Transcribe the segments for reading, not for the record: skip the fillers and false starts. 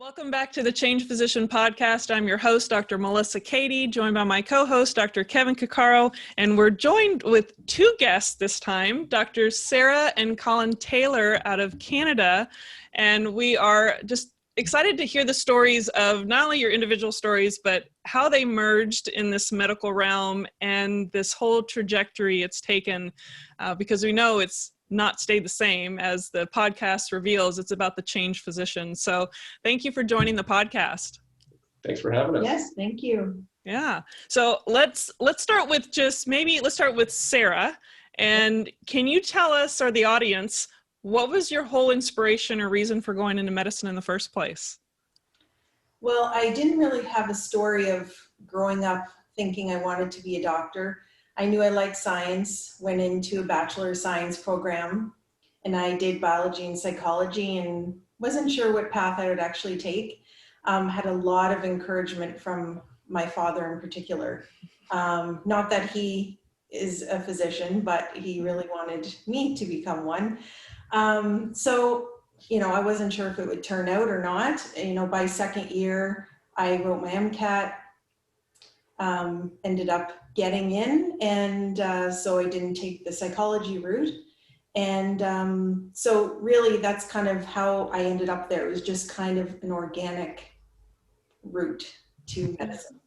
Welcome back to the Change Physician Podcast. I'm your host, Dr. Melissa Cady, joined by my co-host, Dr. Kevin Cuccaro, and we're joined with two guests this time, Dr. Sara and Colin Taylor out of Canada, and we are just excited to hear the stories of not only your individual stories, but how they merged in this medical realm and this whole trajectory it's taken, because we know it's not stay the same. As the podcast reveals, it's about the change physician. So thank you for joining the podcast. Thanks for having us. Yes, thank you. Yeah. So let's start with let's start with Sara. And can you tell us, or the audience, what was your whole inspiration or reason for going into medicine in the first place? Well, I didn't really have a story of growing up thinking I wanted to be a doctor. I knew I liked science, went into a Bachelor of Science program, and I did biology and psychology and wasn't sure what path I would actually take. Had a lot of encouragement from my father in particular. Not that he is a physician, but he really wanted me to become one. So, I wasn't sure if it would turn out or not. By second year, I wrote my MCAT, ended up getting in, and so I didn't take the psychology route. And so really that's kind of how I ended up there. It was just kind of an organic route to medicine.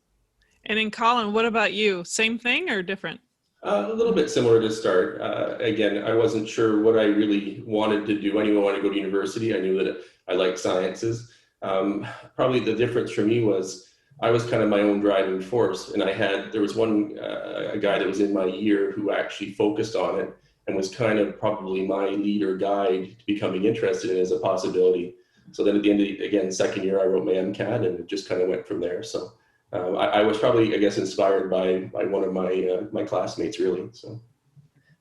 And in Colin, what about you? Same thing or different? A little bit similar to start. Again, I wasn't sure what I really wanted to do. I knew I wanted to go to university. I knew that I liked sciences. Probably the difference for me was I was kind of my own driving force, and there was a guy that was in my year who actually focused on it and was kind of probably my lead or guide to becoming interested in it as a possibility. So then at the end of second year, I wrote my MCAT, and it just kind of went from there. So I was probably, inspired by one of my classmates, really.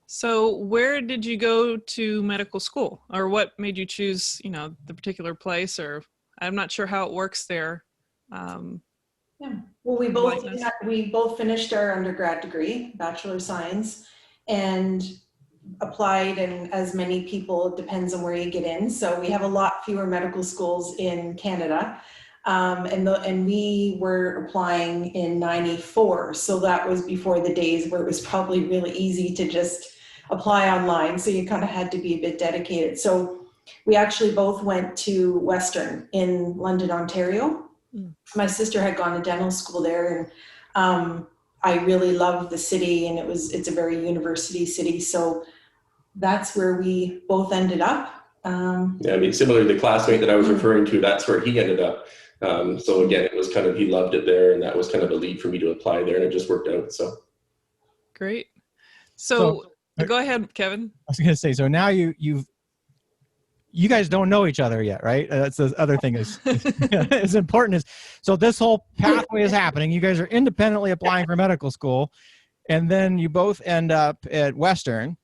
So where did you go to medical school, or what made you choose, the particular place? Or I'm not sure how it works there. Yeah, well, we both finished our undergrad degree, Bachelor of Science, and applied, and as many people, it depends on where you get in. So we have a lot fewer medical schools in Canada, and we were applying in '94. So that was before the days where it was probably really easy to just apply online. So you kind of had to be a bit dedicated. So we actually both went to Western in London, Ontario. My sister had gone to dental school there, and I really loved the city, and it's a very university city. So that's where we both ended up. Similar to the classmate that I was referring to, that's where he ended up. So again, it was kind of, he loved it there, and that was kind of a lead for me to apply there, and it just worked out. So great. So go ahead, Kevin. I was going to say, so now you guys don't know each other yet, right? That's the other thing is important so this whole pathway is happening. You guys are independently applying for medical school, and then you both end up at Western.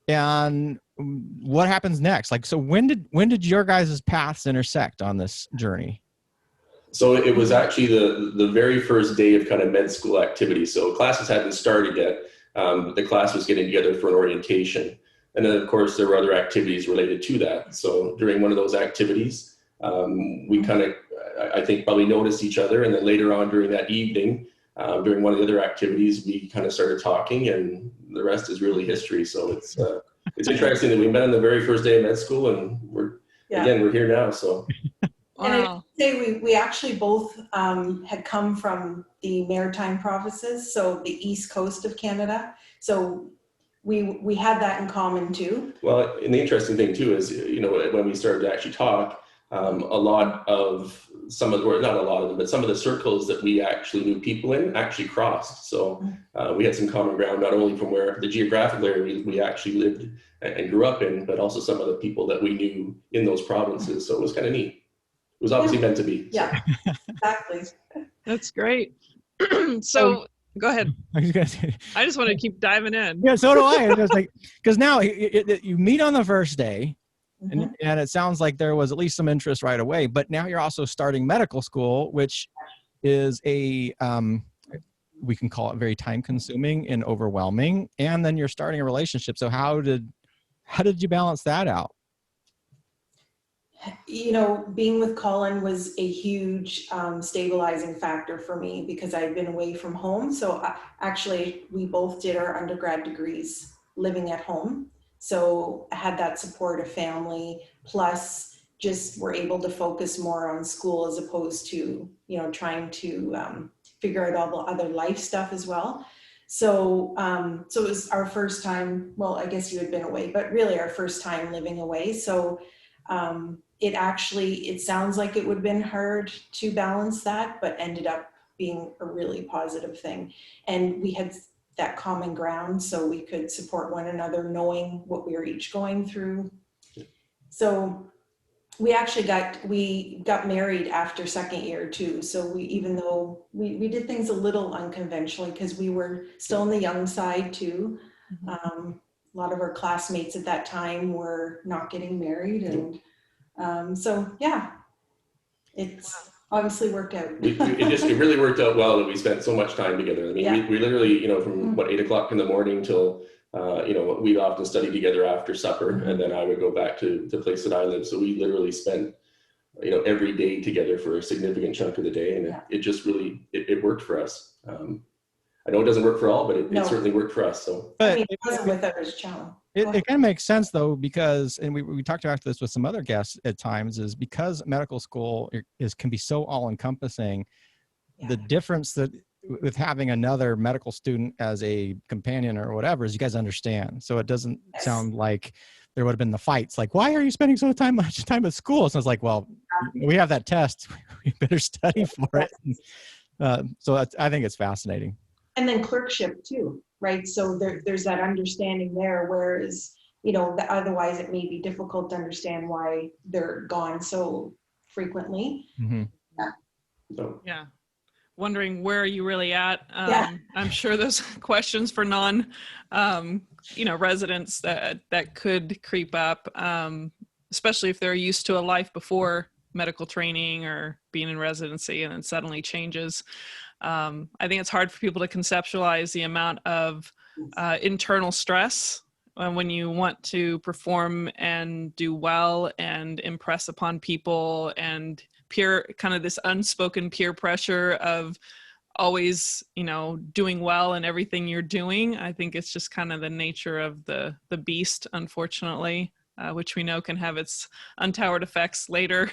And what happens next? So when did your guys' paths intersect on this journey? So it was actually the very first day of kind of med school activities. So classes hadn't started yet. The class was getting together for an orientation. And then, of course, there were other activities related to that. So during one of those activities, we kind of, I think, probably noticed each other. And then later on during that evening, during one of the other activities, we kind of started talking, and the rest is really history. So it's interesting that we met on the very first day of med school, and we're here now. So. Wow. And I would say we actually both had come from the Maritime provinces, so the east coast of Canada. So we had that in common too. Well, and the interesting thing too is, when we started to actually talk, not a lot of them, but some of the circles that we actually knew people in actually crossed. So we had some common ground, not only from where the geographical area we actually lived and grew up in, but also some of the people that we knew in those provinces. So it was kind of neat. It was obviously meant to be. Yeah, exactly. That's great. So go ahead. I just want to keep diving in. Yeah, so do I. It's because now you meet on the first day, and it sounds like there was at least some interest right away. But now you're also starting medical school, which is we can call it very time-consuming and overwhelming. And then you're starting a relationship. So how did you balance that out? Being with Colin was a huge stabilizing factor for me because I'd been away from home. So actually, we both did our undergrad degrees living at home. So I had that support of family, plus just were able to focus more on school as opposed to, trying to figure out all the other life stuff as well. So it was our first time, well, I guess you had been away, but really our first time living away. So it sounds like it would have been hard to balance that, but ended up being a really positive thing. And we had that common ground so we could support one another, knowing what we were each going through. So we actually got married after second year too. So even though we did things a little unconventionally because we were still on the young side too. A lot of our classmates at that time were not getting married, and it's obviously worked out. It really worked out well that we spent so much time together. I mean, we literally, from 8 o'clock in the morning till, we'd often study together after supper, and then I would go back to the place that I live. So we literally spent, every day together for a significant chunk of the day, and it just really, it worked for us. I know it doesn't work for all, but it certainly worked for us. So it wasn't without its challenge. It kind of makes sense though, because, and we talked about this with some other guests at times, is because medical school can be so all encompassing. The difference that with having another medical student as a companion or whatever is you guys understand. So it doesn't sound like there would have been the fights. Like, why are you spending so much time at school? So it's like, well, we have that test. We better study for it. So I think it's fascinating. And then clerkship too, right? So there's that understanding there, whereas, otherwise it may be difficult to understand why they're gone so frequently. Mm-hmm. Yeah. Wondering where are you really at? I'm sure those questions for residents that could creep up, especially if they're used to a life before medical training or being in residency and then suddenly changes. I think it's hard for people to conceptualize the amount of internal stress when you want to perform and do well and impress upon people, and kind of this unspoken peer pressure of always, doing well in everything you're doing. I think it's just kind of the nature of the beast, unfortunately, which we know can have its untoward effects later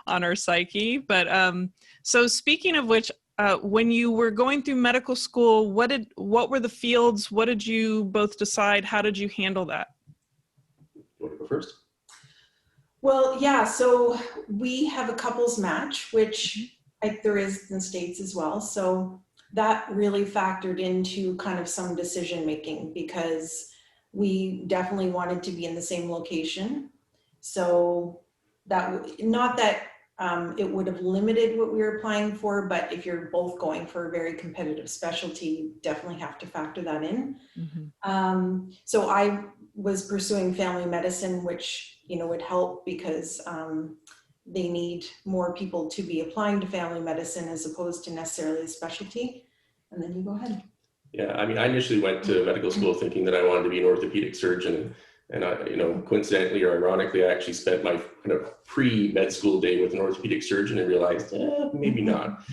on our psyche. But so speaking of which, when you were going through medical school, what were the fields? What did you both decide? How did you handle that? You want to go first? Well, so we have a couples match, which there is in the States as well. So that really factored into kind of some decision making because we definitely wanted to be in the same location. So not that it would have limited what we were applying for, but if you're both going for a very competitive specialty, you definitely have to factor that in. Mm-hmm. So I was pursuing family medicine, which, would help because they need more people to be applying to family medicine as opposed to necessarily a specialty. And then you go ahead. Yeah, I mean, I initially went to medical school thinking that I wanted to be an orthopedic surgeon. And coincidentally or ironically, I actually spent my kind of pre-med school day with an orthopedic surgeon and realized, maybe not.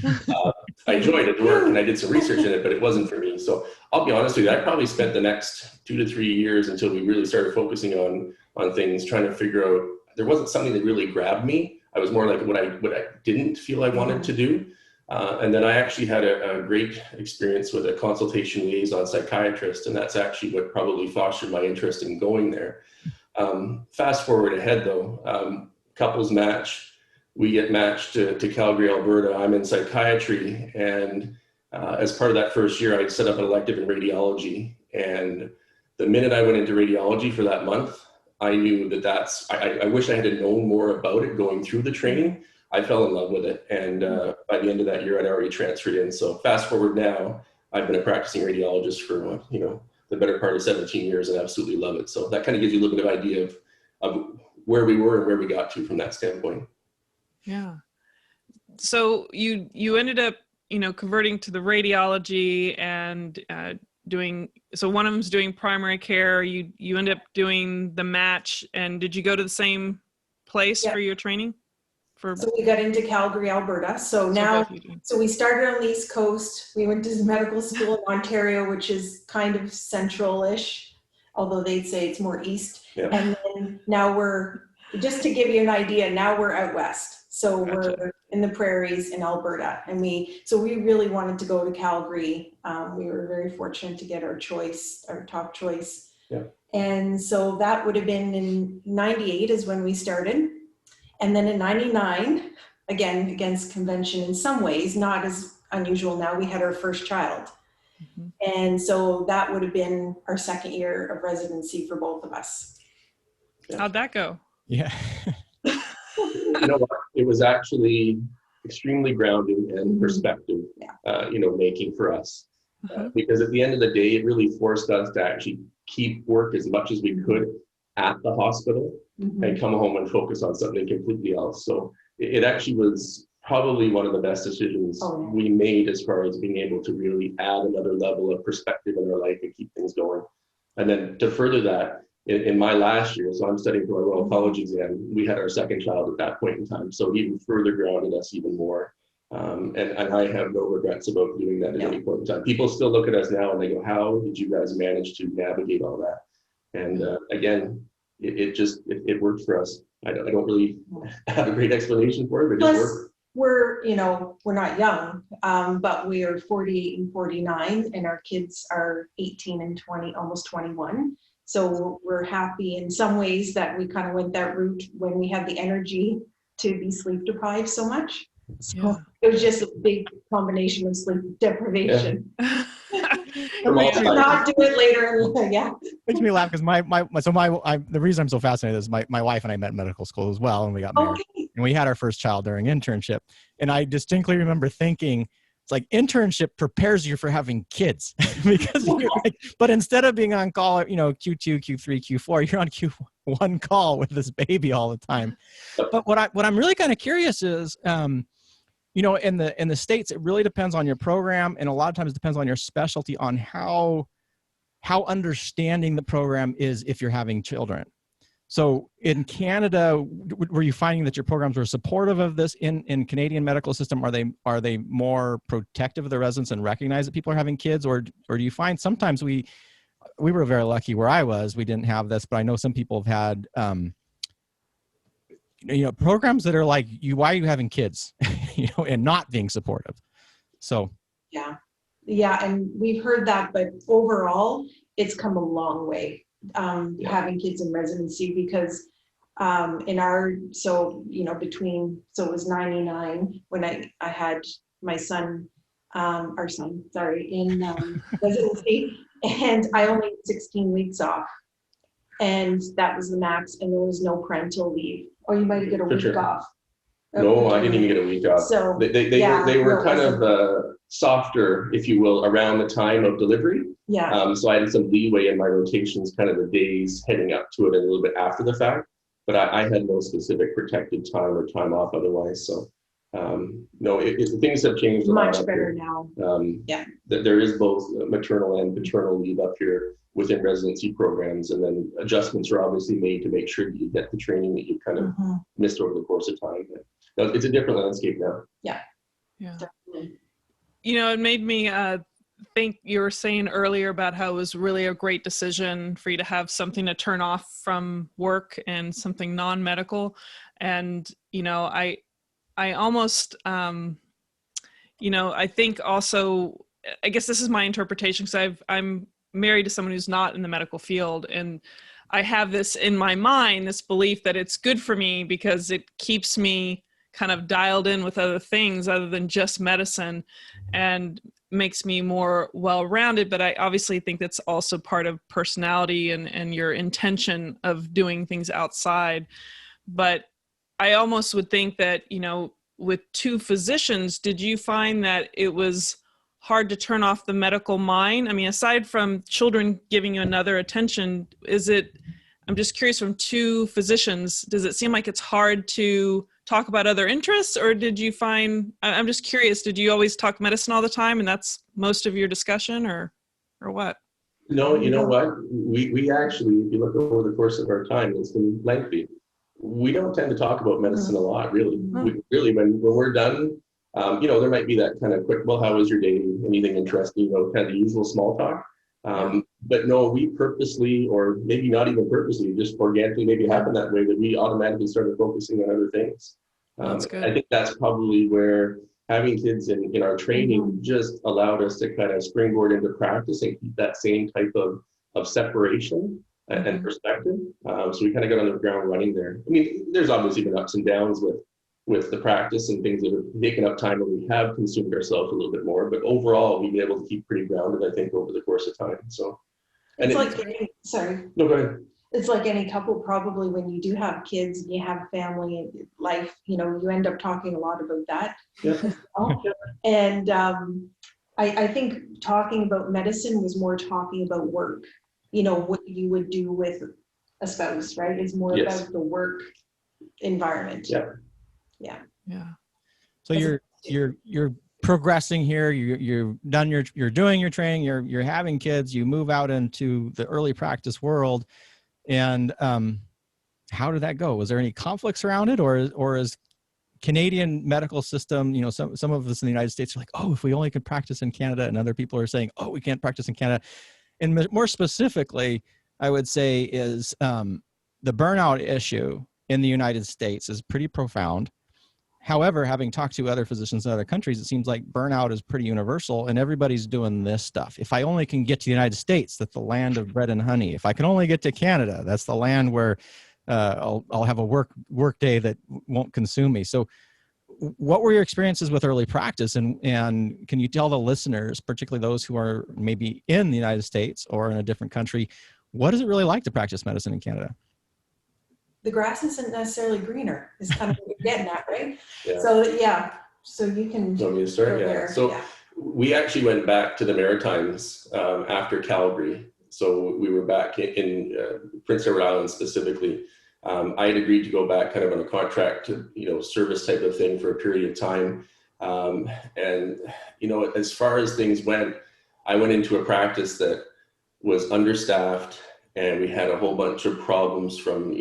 I enjoyed it, work, and I did some research in it, but it wasn't for me. So I'll be honest with you, I probably spent the next 2 to 3 years until we really started focusing on things, trying to figure out, there wasn't something that really grabbed me. I was more like what I didn't feel I wanted to do. And then I actually had a great experience with a consultation liaison psychiatrist, and that's actually what probably fostered my interest in going there. Fast forward ahead though, couples match, we get matched to Calgary, Alberta. I'm in psychiatry, and as part of that first year, I'd set up an elective in radiology. And the minute I went into radiology for that month, I knew I wish I had known more about it going through the training. I fell in love with it. And by the end of that year, I'd already transferred in. So fast forward now, I've been a practicing radiologist for, the better part of 17 years and absolutely love it. So that kind of gives you a little bit of idea of where we were and where we got to from that standpoint. Yeah. So you ended up, converting to the radiology and so one of them's doing primary care. You end up doing the match. And did you go to the same place Yeah. for your training? So we got into Calgary, Alberta. So now, so we started on the East Coast. We went to medical school in Ontario, which is kind of central-ish, although they'd say it's more east. Yeah. And then now just to give you an idea, now we're out west. So we're in the prairies in Alberta. And so we really wanted to go to Calgary. We were very fortunate to get our top choice. Yeah. And so that would have been in 98 is when we started. And then in 99, again, against convention in some ways, not as unusual now, we had our first child. Mm-hmm. And so that would have been our second year of residency for both of us. Yeah. How'd that go? Yeah. You know what? It was actually extremely grounding and perspective, making for us. Because at the end of the day, it really forced us to actually keep work as much as we could at the hospital and come home and focus on something completely else. So it actually was probably one of the best decisions we made as far as being able to really add another level of perspective in our life and keep things going. And then to further that, in my last year, so I'm studying for my Royal College exam, we had our second child at that point in time. So it even further grounded us even more. And I have no regrets about doing that at any point in time. People still look at us now and they go, how did you guys manage to navigate all that? And again, it worked for us. I don't really have a great explanation for it, but it just worked. We're not young, but we are 48 and 49, and our kids are 18 and 20, almost 21. So we're happy in some ways that we kind of went that route when we had the energy to be sleep deprived so much. So it was just a big combination of sleep deprivation. Yeah. Not do it later. Yeah. Makes me laugh because the reason I'm so fascinated is my wife and I met in medical school as well, and we got married, and we had our first child during internship. And I distinctly remember thinking, it's like internship prepares you for having kids because but instead of being on call, Q2, Q3, Q4, you're on Q1 call with this baby all the time. But what I'm really kind of curious is, in the States, it really depends on your program, and a lot of times it depends on your specialty on how understanding the program is if you're having children. So in Canada, were you finding that your programs were supportive of this in Canadian medical system? Are they more protective of the residents and recognize that people are having kids, or do you find sometimes we were very lucky where I was, we didn't have this, but I know some people have had programs that are like, why are you having kids, and not being supportive. So yeah, and we've heard that, but overall, it's come a long way. Having kids in residency, because it was 99 when I had my son, in residency, and I only had 16 weeks off, and that was the max, and there was no parental leave. Or you might get a week off. No, I didn't even get a week off. So they were kind of softer, if you will, around the time of delivery. Yeah. So I had some leeway in my rotations, kind of the days heading up to it and a little bit after the fact. But I had no specific protected time or time off otherwise. So things have changed a lot. Much better now. There is both maternal and paternal leave up here within residency programs, and then adjustments are obviously made to make sure that you get the training that you kind of missed over the course of time. But it's a different landscape now. Yeah. Definitely. It made me think, you were saying earlier about how it was really a great decision for you to have something to turn off from work and something non-medical. And, I almost, I think also, I guess this is my interpretation, because I'm married to someone who's not in the medical field, and I have this in my mind, this belief that it's good for me because it keeps me kind of dialed in with other things other than just medicine, and makes me more well-rounded. But I obviously think that's also part of personality and your intention of doing things outside. But I almost would think that, with two physicians, did you find that it was hard to turn off the medical mind? I mean, aside from children giving you another attention, I'm just curious, from two physicians, does it seem like it's hard to talk about other interests, or did you find, I'm just curious, did you always talk medicine all the time and that's most of your discussion, or what? No, you know what? We actually, if you look over the course of our time, it's been lengthy. we don't tend to talk about medicine a lot, really. Mm. We, really, when we're done, there might be that kind of quick, well, how was your day? Anything interesting? Kind of the usual small talk. But no, we purposely, or maybe not even purposely, just organically maybe happened that way, that we automatically started focusing on other things. That's good. I think that's probably where having kids in our training just allowed us to kind of springboard into practice and keep that same type of separation and perspective. So we kind of got on the ground running there. I mean, there's obviously been ups and downs with the practice and things that have taken up time, and we have consumed ourselves a little bit more, but overall we've been able to keep pretty grounded, I think, over the course of time. So it's like sorry. No, go ahead. It's like any couple, probably, when you do have kids and you have family and life, you end up talking a lot about that. Yeah. And I think talking about medicine was more talking about work, what you would do with a spouse, right? It's more about the work environment. Yeah. So you're progressing here. You're done. You're doing your training. You're having kids. You move out into the early practice world, and how did that go? Was there any conflicts around it, or is Canadian medical system? Some of us in the United States are like, oh, if we only could practice in Canada, and other people are saying, oh, we can't practice in Canada. And more specifically, I would say is the burnout issue in the United States is pretty profound. However, having talked to other physicians in other countries, it seems like burnout is pretty universal, and everybody's doing this stuff. If I only can get to the United States, that's the land of bread and honey. If I can only get to Canada, that's the land where I'll have a work day that won't consume me. So what were your experiences with early practice, and can you tell the listeners, particularly those who are maybe in the United States or in a different country, what is it really like to practice medicine in Canada? The grass isn't necessarily greener, is kind of what you're getting at, right? Yeah. So you can Want me to start? Yeah. So we actually went back to the Maritimes after Calgary. So we were back in Prince Edward Island specifically. I had agreed to go back kind of on a contract to, service type of thing for a period of time. And as far as things went, I went into a practice that was understaffed, and we had a whole bunch of problems from,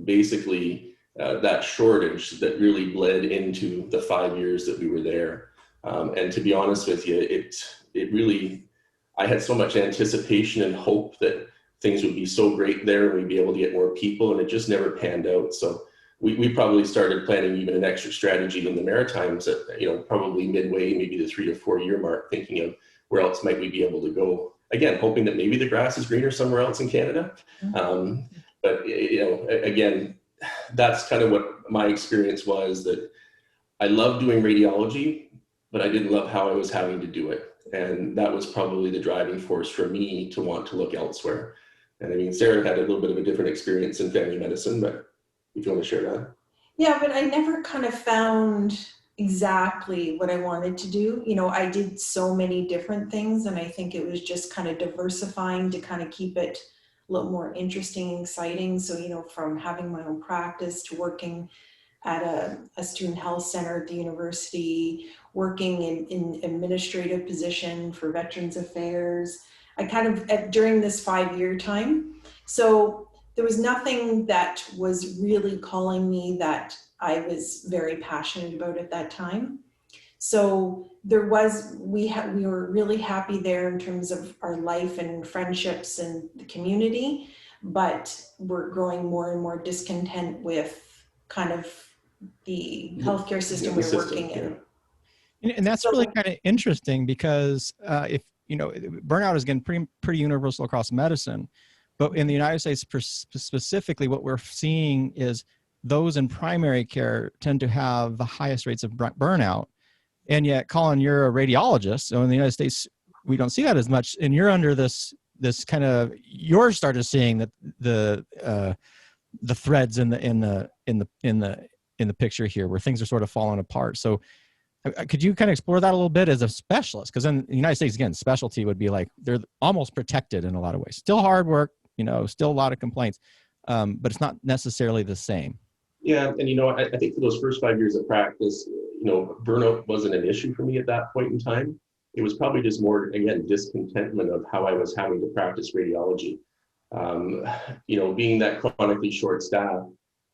basically that shortage that really bled into the 5 years that we were there. And to be honest with you, it really, I had so much anticipation and hope that things would be so great there and we'd be able to get more people, and it just never panned out. So we probably started planning even an extra strategy in the Maritimes at, probably midway, maybe the 3 to 4 year mark, thinking of where else might we be able to go. Again, hoping that maybe the grass is greener somewhere else in Canada. But, again, that's kind of what my experience was, that I love doing radiology, but I didn't love how I was having to do it. And that was probably the driving force for me to want to look elsewhere. And I mean, Sara had a little bit of a different experience in family medicine, but if you want to share that. Yeah, but I never kind of found exactly what I wanted to do. I did so many different things, and I think it was just kind of diversifying to kind of keep it a little more interesting and exciting. So, from having my own practice to working at a student health center at the university, working in administrative position for Veterans Affairs. I kind of, during this 5 year time, so there was nothing that was really calling me that I was very passionate about at that time. So we were really happy there in terms of our life and friendships and the community, but we're growing more and more discontent with kind of the healthcare system we're working in. And that's really kind of interesting, because if burnout is again pretty universal across medicine, but in the United States specifically, what we're seeing is those in primary care tend to have the highest rates of burnout. And yet, Colin, you're a radiologist, so in the United States we don't see that as much, and you're under this kind of, you're started seeing that the threads in the picture here, where things are sort of falling apart. So could you kind of explore that a little bit as a specialist? Because in the United States, again, specialty would be like, they're almost protected in a lot of ways. Still hard work, still a lot of complaints, but it's not necessarily the same. Yeah, and I think for those first 5 years of practice, burnout wasn't an issue for me at that point in time. It was probably just more, again, discontentment of how I was having to practice radiology. Being that chronically short-staffed,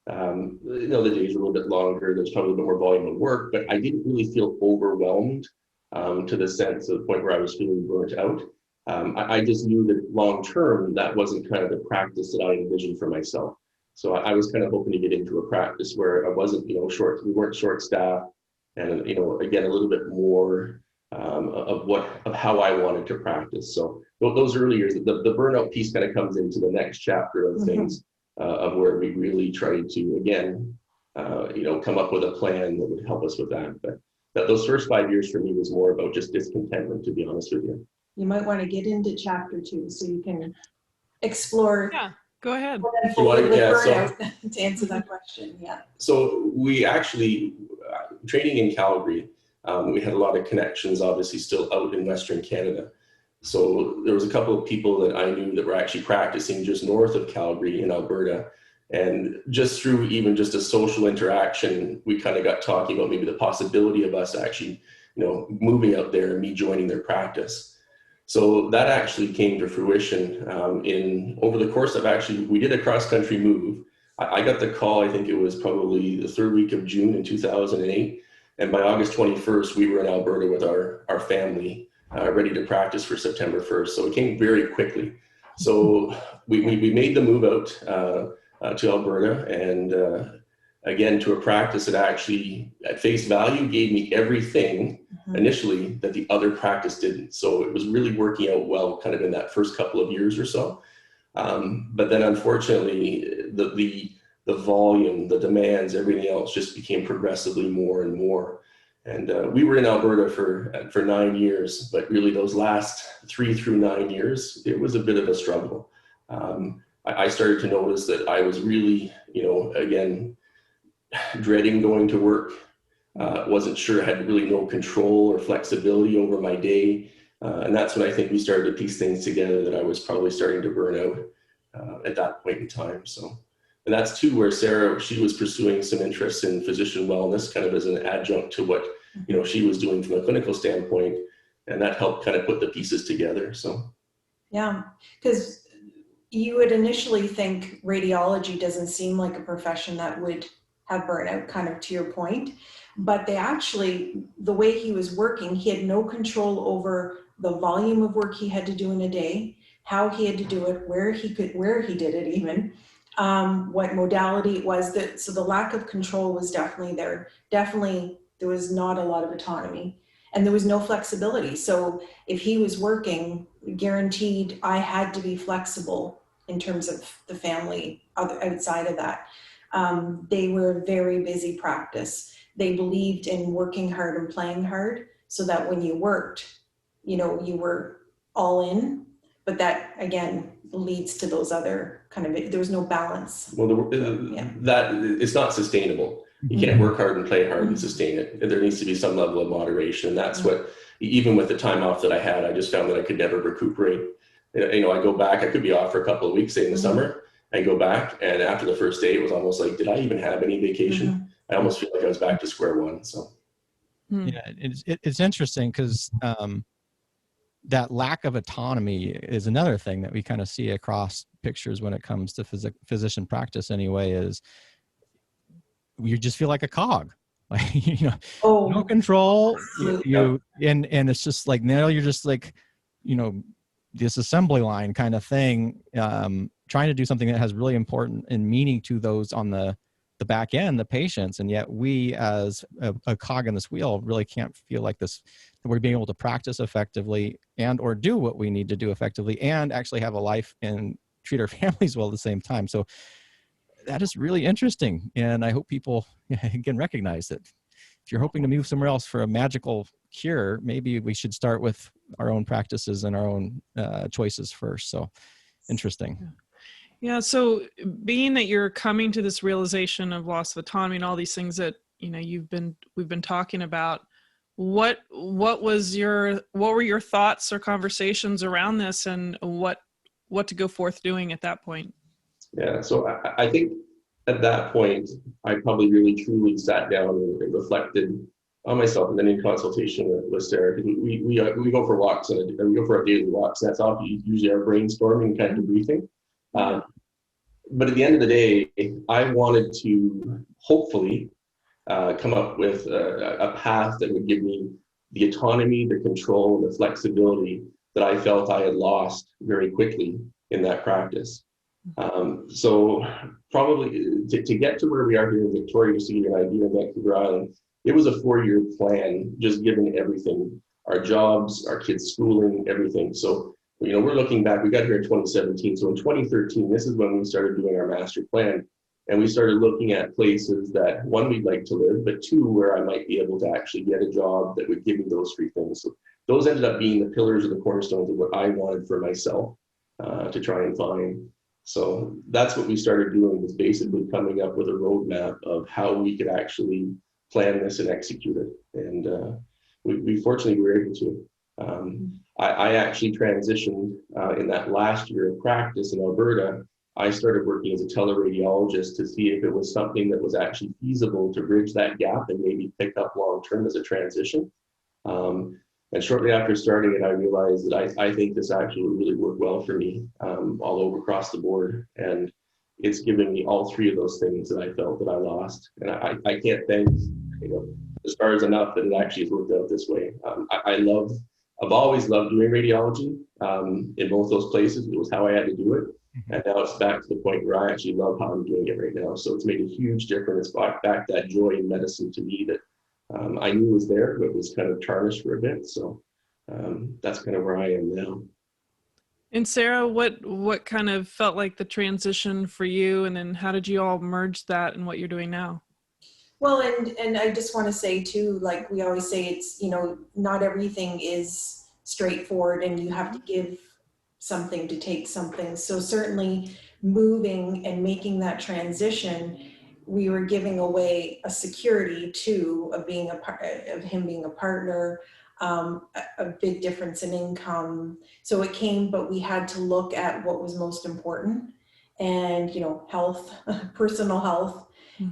The days were a little bit longer. There's probably a bit more volume of work, but I didn't really feel overwhelmed to the sense of the point where I was feeling burnt out. I just knew that long term, that wasn't kind of the practice that I envisioned for myself. So I was kind of hoping to get into a practice where I wasn't, we weren't short staffed, and again, a little bit more of how I wanted to practice. So those early years, the burnout piece kind of comes into the next chapter of things, of where we really try to, again, come up with a plan that would help us with that. But those first 5 years for me was more about just discontentment, to be honest with you. You might want to get into chapter 2 so you can explore. Yeah, go ahead. To answer that question, yeah. So we actually, training in Calgary, we had a lot of connections, obviously, still out in Western Canada. So there was a couple of people that I knew that were actually practicing just north of Calgary in Alberta. And just through even just a social interaction, we kind of got talking about maybe the possibility of us actually, moving out there and me joining their practice. So that actually came to fruition over the course of we did a cross-country move. I got the call, I think it was probably the third week of June in 2008. And by August 21st, we were in Alberta with our family, ready to practice for September 1st. So it came very quickly. So we made the move out to Alberta, and again, to a practice that actually, at face value, gave me everything initially that the other practice didn't. So it was really working out well kind of in that first couple of years or so. But then unfortunately, the volume, the demands, everything else just became progressively more and more. And we were in Alberta for 9 years, but really those last 3 through 9 years, it was a bit of a struggle. I started to notice that I was really, again, dreading going to work. Wasn't sure, had really no control or flexibility over my day. And that's when I think we started to piece things together that I was probably starting to burn out at that point in time. So, and that's too where Sara, she was pursuing some interest in physician wellness, kind of as an adjunct to what, she was doing from a clinical standpoint. And that helped kind of put the pieces together. So, yeah, because you would initially think radiology doesn't seem like a profession that would have burnout, kind of to your point, but the way he was working, he had no control over the volume of work he had to do in a day, how he had to do it, where he did it even, what modality it was. So the lack of control was definitely there. Definitely, there was not a lot of autonomy, and there was no flexibility. So if he was working, guaranteed I had to be flexible in terms of the family outside of that. They were a very busy practice. They believed in working hard and playing hard so that when you worked, you were all in, but that again leads to those other kind of, there was no balance. Well, that it's not sustainable. You can't work hard and play hard and sustain it. There needs to be some level of moderation. And that's what, even with the time off that I had, I just found that I could never recuperate. I go back, I could be off for a couple of weeks, say in the summer, I go back, and after the first day, it was almost like, did I even have any vacation? I almost feel like I was back to square one. So, yeah, it's interesting because that lack of autonomy is another thing that we kind of see across pictures when it comes to physician practice. Anyway, is you just feel like a cog, like no control. And it's just like now you're just like this assembly line kind of thing, trying to do something that has really important and meaning to those on the back end, the patients. And yet we as a cog in this wheel really can't feel like this, that we're being able to practice effectively and or do what we need to do effectively and actually have a life and treat our families well at the same time. So that is really interesting. And I hope people can recognize that if you're hoping to move somewhere else for a magical cure, maybe we should start with our own practices and our own choices first. So interesting. Yeah. So being that you're coming to this realization of loss of autonomy and all these things that, we've been talking about, what were your thoughts or conversations around this, and what to go forth doing at that point? Yeah. So I think at that point, I probably really truly sat down and reflected on myself, and then in consultation with Sara, we go for walks and we go for our daily walks. That's often usually our brainstorming kind of debriefing. but at the end of the day, I wanted to hopefully come up with a path that would give me the autonomy, the control, and the flexibility that I felt I had lost very quickly in that practice. So probably to get to where we are here in Victoria, just to give you an idea, in Vancouver Island, it was a 4-year plan, just given everything, our jobs, our kids' schooling, everything. So, we're looking back, we got here in 2017. So in 2013, this is when we started doing our master plan. And we started looking at places that, one, we'd like to live, but two, where I might be able to actually get a job that would give me those three things. So those ended up being the pillars or the cornerstones of what I wanted for myself to try and find. So that's what we started doing, was basically coming up with a roadmap of how we could actually plan this and execute it. And we fortunately were able to. I actually transitioned in that last year of practice in Alberta. I started working as a teleradiologist to see if it was something that was actually feasible to bridge that gap and maybe pick up long-term as a transition. And shortly after starting it, I realized that I think this actually would really work well for me all over across the board. And it's given me all three of those things that I felt that I lost. And I can't thank the stars enough that it actually has worked out this way. I've always loved doing radiology in both those places. It was how I had to do it. And now it's back to the point where I actually love how I'm doing it right now. So it's made a huge difference. Back that joy in medicine to me that I knew was there, but was kind of tarnished for a bit. So that's kind of where I am now. And Sara, what kind of felt like the transition for you, and then how did you all merge that in what you're doing now? Well, and I just want to say too, like we always say, it's, not everything is straightforward, and you have to give something to take something. So certainly moving and making that transition, we were giving away a security too of being of him being a partner, a big difference in income. So it came, but we had to look at what was most important, and health, personal health,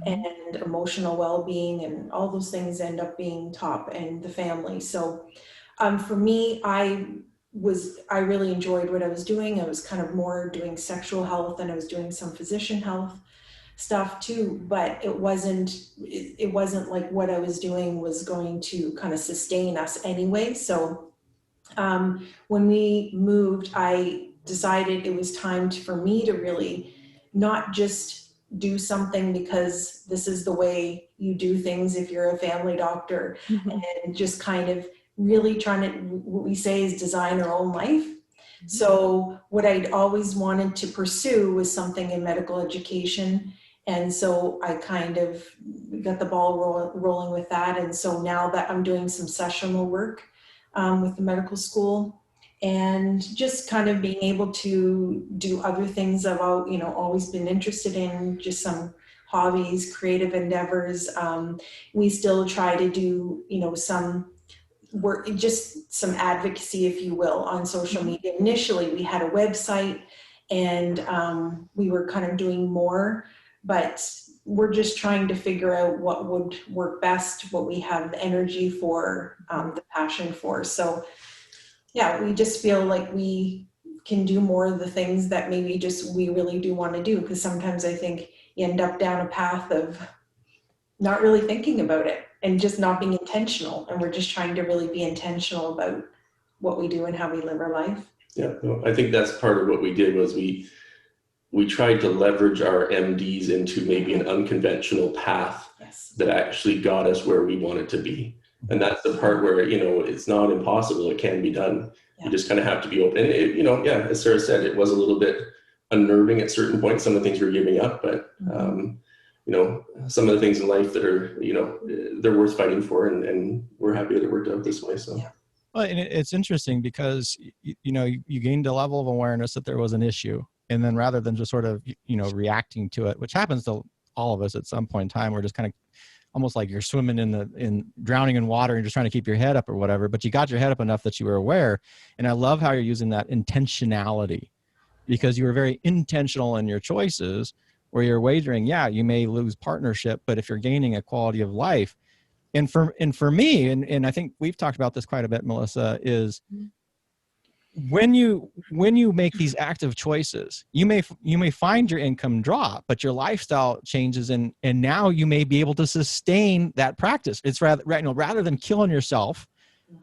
and emotional well-being, and all those things end up being top, and the family. So for me, I really enjoyed what I was doing. I was kind of more doing sexual health, and I was doing some physician health stuff too, but it wasn't like what I was doing was going to kind of sustain us anyway. So when we moved, I decided it was time for me to really not just do something because this is the way you do things if you're a family doctor, and just kind of really trying to, what we say is design our own life. So what I'd always wanted to pursue was something in medical education. And so I kind of got the ball rolling with that. And so now that I'm doing some sessional work with the medical school, and just kind of being able to do other things I've always been interested in, just some hobbies, creative endeavors. We still try to do, some work, just some advocacy, if you will, on social media. Initially, we had a website, and we were kind of doing more, but we're just trying to figure out what would work best, what we have the energy for, the passion for. So yeah, we just feel like we can do more of the things that maybe just we really do want to do, because sometimes I think you end up down a path of not really thinking about it and just not being intentional. And we're just trying to really be intentional about what we do and how we live our life. Yeah, I think that's part of what we did, was we tried to leverage our MDs into maybe an unconventional path that actually got us where we wanted to be. And that's the part where, it's not impossible. It can be done. You just kind of have to be open. And as Sara said, it was a little bit unnerving at certain points, some of the things we were giving up, but some of the things in life that are, they're worth fighting for, and we're happy that it worked out this way. So. Yeah. Well, and it's interesting because, you gained a level of awareness that there was an issue. And then rather than just sort of, reacting to it, which happens to all of us at some point in time, we're just kind of almost like you're swimming in drowning in water and just trying to keep your head up or whatever, but you got your head up enough that you were aware. And I love how you're using that intentionality, because you were very intentional in your choices, where you're wagering, you may lose partnership, but if you're gaining a quality of life. And for me, and I think we've talked about this quite a bit, Melissa, is when you make these active choices, you may find your income drop, but your lifestyle changes, and now you may be able to sustain that practice. It's rather than killing yourself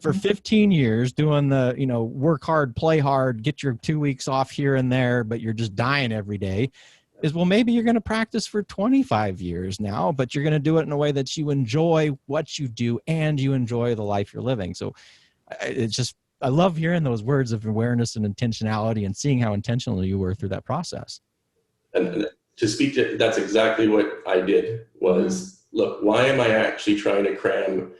for 15 years doing the, work hard, play hard, get your 2 weeks off here and there, but you're just dying every day, is, well, maybe you're going to practice for 25 years now, but you're going to do it in a way that you enjoy what you do and you enjoy the life you're living. So I love hearing those words of awareness and intentionality and seeing how intentional you were through that process. And to speak to, that's exactly what I did was, look, why am I actually trying to cram,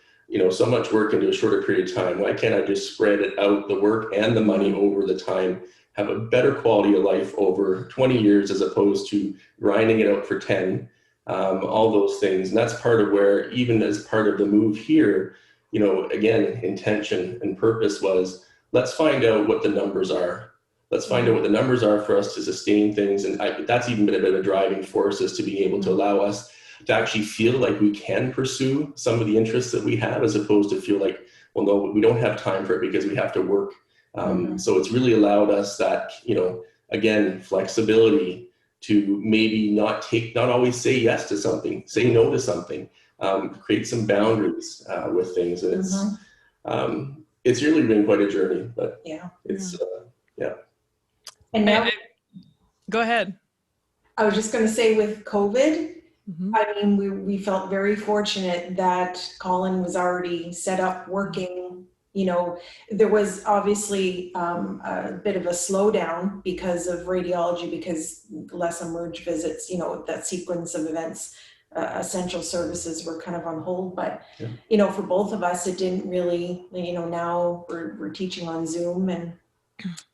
so much work into a shorter period of time? Why can't I just spread it out, the work and the money over the time, have a better quality of life over 20 years as opposed to grinding it out for 10, all those things. And that's part of where, even as part of the move here, again, intention and purpose was, let's find out what the numbers are. Let's find out what the numbers are for us to sustain things. And that's even been a bit of a driving force, is to be able to allow us to actually feel like we can pursue some of the interests that we have, as opposed to feel like, well, no, we don't have time for it because we have to work. So it's really allowed us that, again, flexibility to maybe not always say yes to something, say no to something, create some boundaries with things. And it's really been quite a journey, but it's, And now, go ahead. I was just going to say, with COVID, I mean, we felt very fortunate that Colin was already set up working. There was obviously a bit of a slowdown because of radiology, because less emerge visits, that sequence of events, essential services were kind of on hold. But, for both of us, it didn't really, now we're teaching on Zoom. And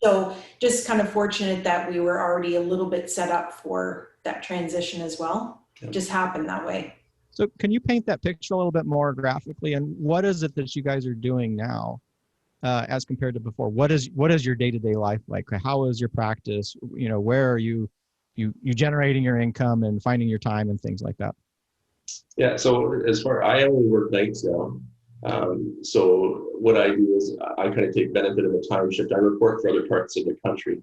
so just kind of fortunate that we were already a little bit set up for that transition as well. It just happened that way. So can you paint that picture a little bit more graphically? And what is it that you guys are doing now as compared to before? What is your day-to-day life like? How is your practice? Where are you generating your income and finding your time and things like that? Yeah, so I only work nights now. So what I do is I kind of take benefit of a time shift. I report for other parts of the country.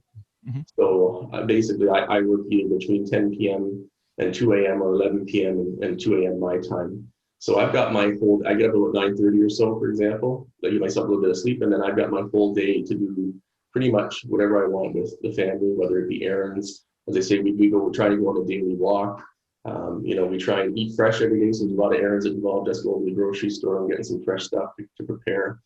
So basically I work either between 10 p.m. and 2 a.m. or 11 p.m. and 2 a.m. my time. So I've got my full, I get up about 9:30 or so, for example. I give myself a little bit of sleep, and then I've got my full day to do pretty much whatever I want with the family, whether it be errands. As I say, we try to go on a daily walk. We try and eat fresh every day, so there's a lot of errands that involve just going to the grocery store and getting some fresh stuff to prepare.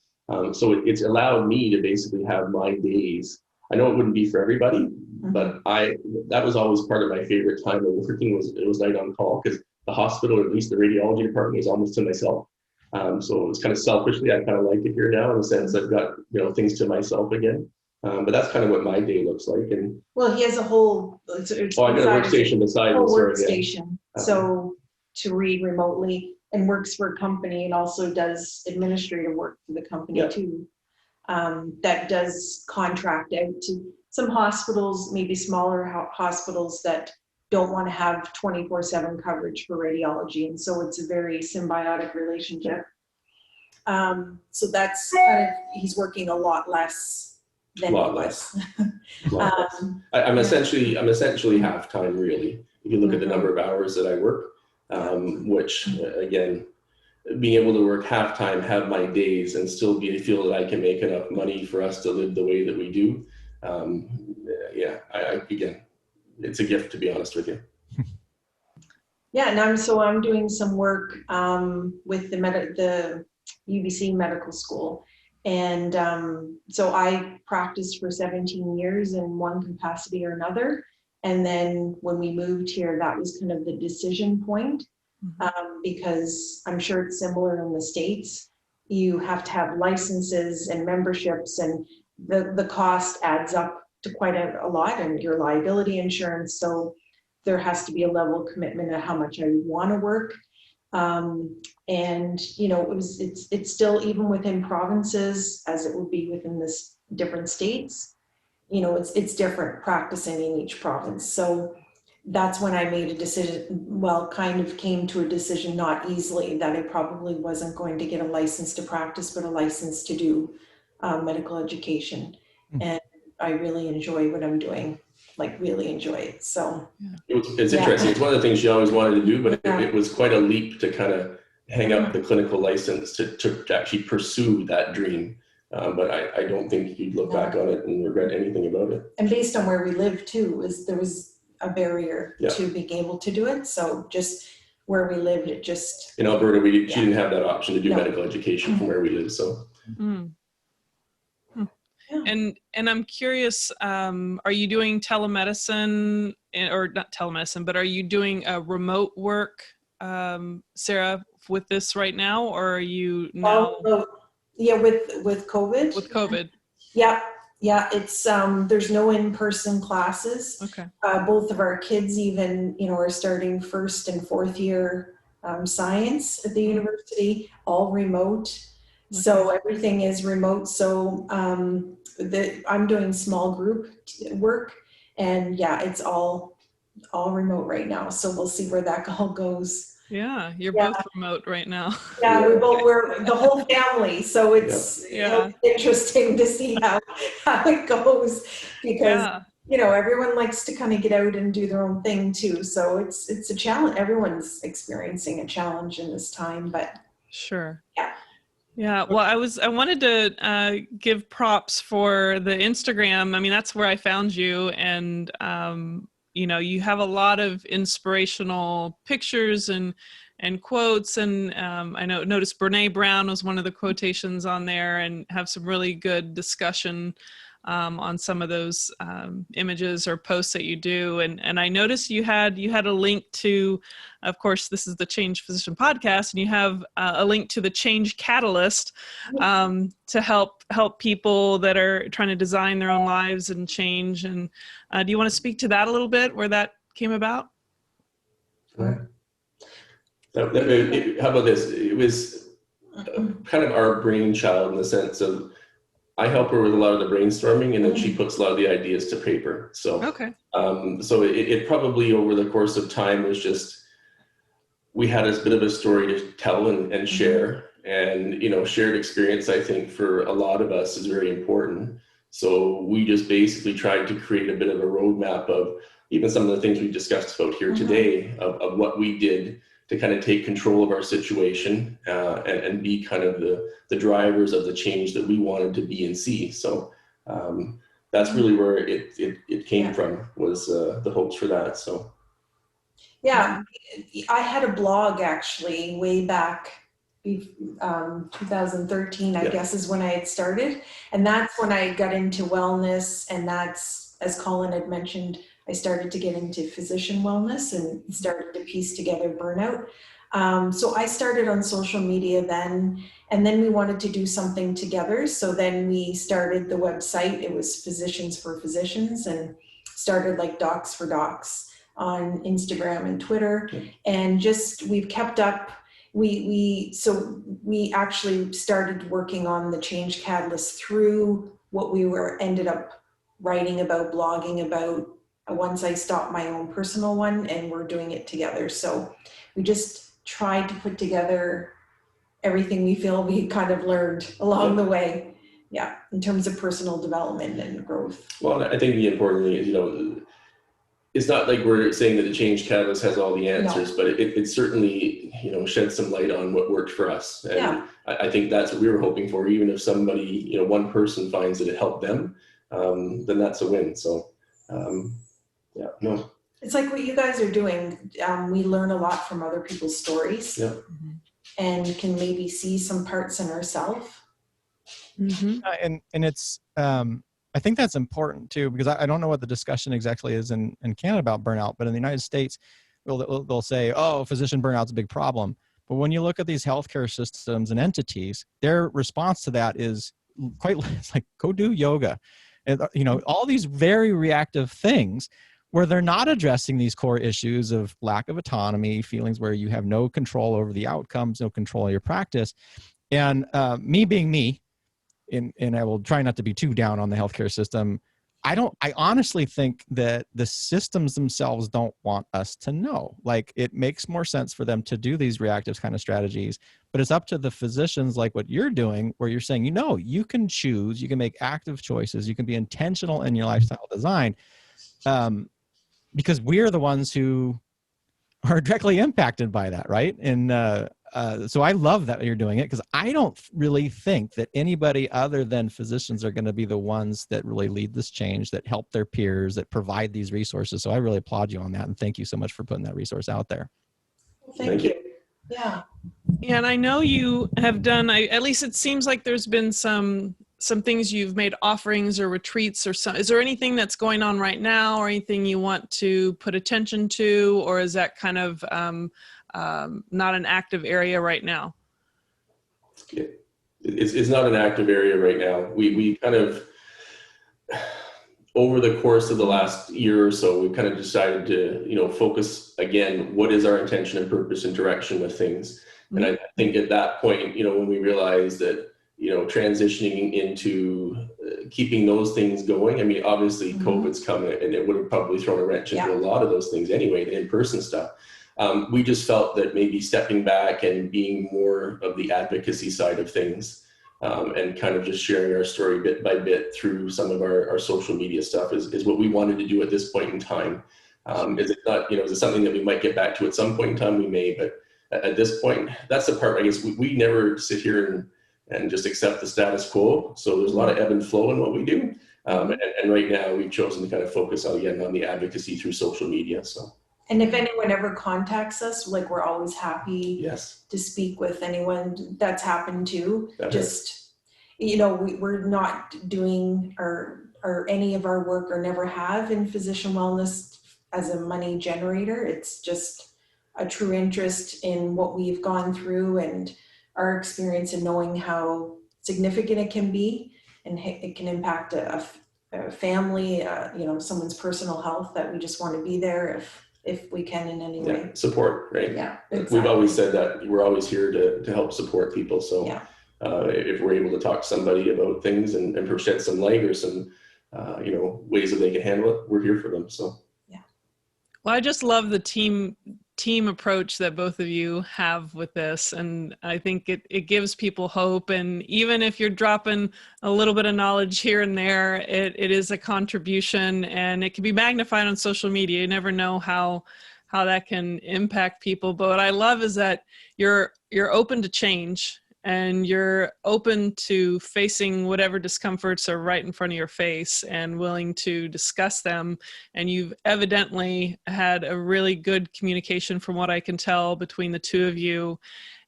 So it's allowed me to basically have my days. I know it wouldn't be for everybody, but that was always part of my favorite time of working, was night on call, because the hospital, or at least the radiology department, was almost to myself. So it was kind of selfishly, I kind of like it here now, in the sense I've got things to myself again. But that's kind of what my day looks like. And well, he has a whole I got a workstation beside me. Workstation, so to read remotely, and works for a company, and also does administrative work for the company too. That does contract out to some hospitals, maybe smaller hospitals that don't want to have 24/7 coverage for radiology, and so it's a very symbiotic relationship. So that's kind of, he's working a lot less than he was. I'm essentially half time, really. If you look at the number of hours that I work, which again, being able to work half time, have my days, and still feel that I can make enough money for us to live the way that we do. Again, it's a gift, to be honest with you. Yeah, and I'm doing some work with the UBC Medical School. And so I practiced for 17 years in one capacity or another. And then when we moved here, that was kind of the decision point, because I'm sure it's similar in the States. You have to have licenses and memberships, and the cost adds up to quite a lot, and your liability insurance. So there has to be a level of commitment at how much I want to work. And it's still, even within provinces, as it would be within this different states, it's different practicing in each province. So that's when I made a decision, kind of came to a decision, not easily, that I probably wasn't going to get a license to practice, but a license to do medical education. and I really enjoy what I'm doing, like really enjoy it. So it's interesting. It's one of the things she always wanted to do, but it was quite a leap to kind of hang up the clinical license to actually pursue that dream. But I don't think you'd look back on it and regret anything about it. And based on where we live too, there was a barrier to being able to do it. So just where we lived, it just... In Alberta, she didn't have that option to do medical education from where we live, so. And I'm curious, are you doing telemedicine, or not telemedicine, but are you doing remote work, Sara, with this right now, or are you now? With COVID. With COVID. Yeah, it's there's no in-person classes. Okay. Both of our kids even, are starting first and fourth year science at the university, all remote. Okay. So everything is remote. So I'm doing small group work, and it's all remote right now. So we'll see where that all goes. Yeah, you're both remote right now. Yeah, we're the whole family. So it's interesting to see how it goes, because everyone likes to kind of get out and do their own thing too. So it's a challenge. Everyone's experiencing a challenge in this time, but sure. Yeah. Well, I wanted to give props for the Instagram. I mean, that's where I found you, and you have a lot of inspirational pictures and quotes, and I noticed Brene Brown was one of the quotations on there, and have some really good discussion on some of those images or posts that you do. And I noticed you had a link to, of course, this is the Change Physician podcast, and you have a link to the Change Catalyst to help people that are trying to design their own lives and change. And do you want to speak to that a little bit, where that came about? Right. How about this? It was kind of our brainchild, in the sense of, I help her with a lot of the brainstorming, and then she puts a lot of the ideas to paper. So, so it probably over the course of time was just, we had a bit of a story to tell and share, and shared experience, I think, for a lot of us is very important. So we just basically tried to create a bit of a roadmap of even some of the things we discussed about here today, of what we did to kind of take control of our situation and be kind of the drivers of the change that we wanted to be and see. So that's really where it came from, was the hopes for that. So I had a blog actually way back 2013, I guess, is when I had started, and that's when I got into wellness, and that's, as Colin had mentioned, I started to get into physician wellness and started to piece together burnout. So I started on social media then, and then we wanted to do something together. So then we started the website. It was Physicians for Physicians, and started like Docs for Docs on Instagram and Twitter. And just, we've kept up. We actually started working on the Change Catalyst through what we ended up writing about, blogging about, once I stopped my own personal one, and we're doing it together. So we just tried to put together everything we feel we kind of learned along the way. Yeah, in terms of personal development and growth. Well, I think the important thing is, it's not like we're saying that the Change Catalyst has all the answers, but it certainly, shed some light on what worked for us. And I think that's what we were hoping for. Even if somebody, one person finds that it helped them, then that's a win. So, it's like what you guys are doing. We learn a lot from other people's stories, and can maybe see some parts in ourselves. And it's, I think that's important too, because I don't know what the discussion exactly is in Canada about burnout, but in the United States, they'll say, oh, physician burnout's a big problem. But when you look at these healthcare systems and entities, their response to that is it's like, go do yoga. And, all these very reactive things, where they're not addressing these core issues of lack of autonomy, feelings where you have no control over the outcomes, no control of your practice. And me being me, and I will try not to be too down on the healthcare system, I honestly think that the systems themselves don't want us to know. Like, it makes more sense for them to do these reactive kind of strategies, but it's up to the physicians, like what you're doing, where you're saying, you can choose, you can make active choices, you can be intentional in your lifestyle design, because we're the ones who are directly impacted by that, right? And so I love that you're doing it, because I don't really think that anybody other than physicians are going to be the ones that really lead this change, that help their peers, that provide these resources. So I really applaud you on that, and thank you so much for putting that resource out there. Thank you. Yeah. Yeah, and I know you have done, at least it seems like there's been some things you've made offerings or retreats or some. Is there anything that's going on right now, or anything you want to put attention to, or is that kind of not an active area right now? It's not an active area right now. We kind of, over the course of the last year or so, we've kind of decided to, focus again, what is our intention and purpose and direction with things. And I think at that point, when we realized that, transitioning into keeping those things going, I mean, obviously COVID's coming, and it would have probably thrown a wrench into a lot of those things anyway, the in-person stuff. We just felt that maybe stepping back and being more of the advocacy side of things, and kind of just sharing our story bit by bit through some of our social media stuff is what we wanted to do at this point in time. Is it not, is it something that we might get back to at some point in time? We may, but at this point, that's the part, I guess, we never sit here and just accept the status quo. So there's a lot of ebb and flow in what we do. And right now we've chosen to kind of focus on the advocacy through social media. So. And if anyone ever contacts us, like, we're always happy to speak with anyone that's happened to. Just, we're not doing or any of our work, or never have, in physician wellness as a money generator. It's just a true interest in what we've gone through and our experience, in knowing how significant it can be, and it can impact a family, someone's personal health, that we just want to be there if we can in any way. Support, right? Yeah, exactly. We've always said that we're always here to help support people. So if we're able to talk to somebody about things and shed some light, or some, ways that they can handle it, we're here for them. So. Yeah. Well, I just love the team approach that both of you have with this. And I think it gives people hope. And even if you're dropping a little bit of knowledge here and there, it is a contribution, and it can be magnified on social media. You never know how that can impact people. But what I love is that you're open to change, and you're open to facing whatever discomforts are right in front of your face, and willing to discuss them. And you've evidently had a really good communication, from what I can tell, between the two of you.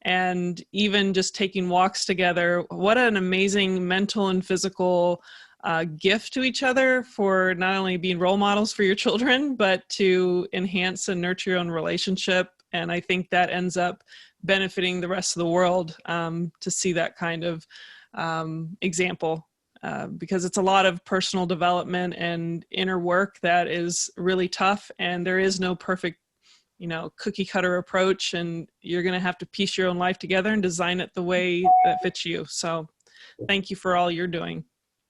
And even just taking walks together, what an amazing mental and physical gift to each other, for not only being role models for your children, but to enhance and nurture your own relationship. And I think that ends up benefiting the rest of the world, to see that kind of example, because it's a lot of personal development and inner work that is really tough, and there is no perfect, cookie cutter approach, and you're going to have to piece your own life together and design it the way that fits you. So thank you for all you're doing.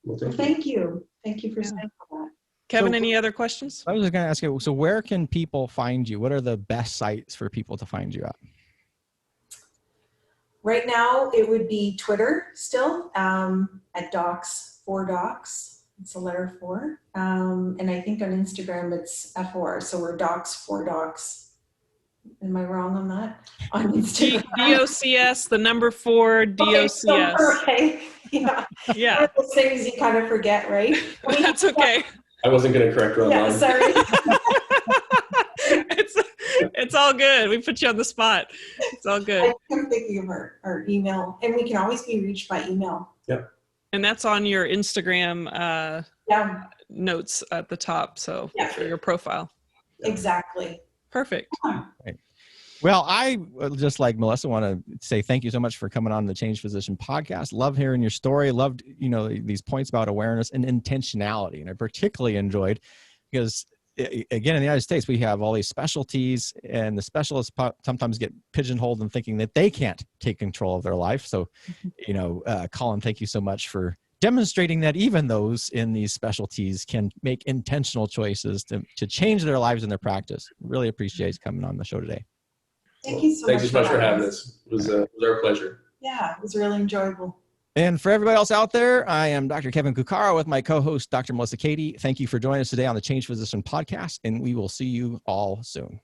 Well, thank you. Thank you for saying all that. Kevin, any other questions? I was just going to ask you, so where can people find you? What are the best sites for people to find you at? Right now, it would be Twitter still, at Docs4Docs. It's the letter 4. And I think on Instagram it's FOR. So we're Docs4Docs. Am I wrong on that? On Instagram. DOCS, the number 4, DOCS. Okay. Yeah. Yeah. Those things you kind of forget, right? That's okay. I wasn't going to correct her online. Yeah, sorry. It's all good. We put you on the spot. It's all good. I'm thinking of our email, and we can always be reached by email. Yep. And that's on your Instagram notes at the top. So for your profile. Exactly. Perfect. Right. Well, I just, like Melissa, want to say thank you so much for coming on the Change Physician podcast. Love hearing your story. Loved, these points about awareness and intentionality. And I particularly enjoyed, because again, in the United States, we have all these specialties, and the specialists sometimes get pigeonholed in thinking that they can't take control of their life. So, Colin, thank you so much for demonstrating that even those in these specialties can make intentional choices to change their lives and their practice. Really appreciate you coming on the show today. Thank you so Thanks much so much for having us. It was our pleasure. Yeah, it was really enjoyable. And for everybody else out there, I am Dr. Kevin Cuccaro with my co-host, Dr. Melissa Cady. Thank you for joining us today on the Change Physician podcast, and we will see you all soon.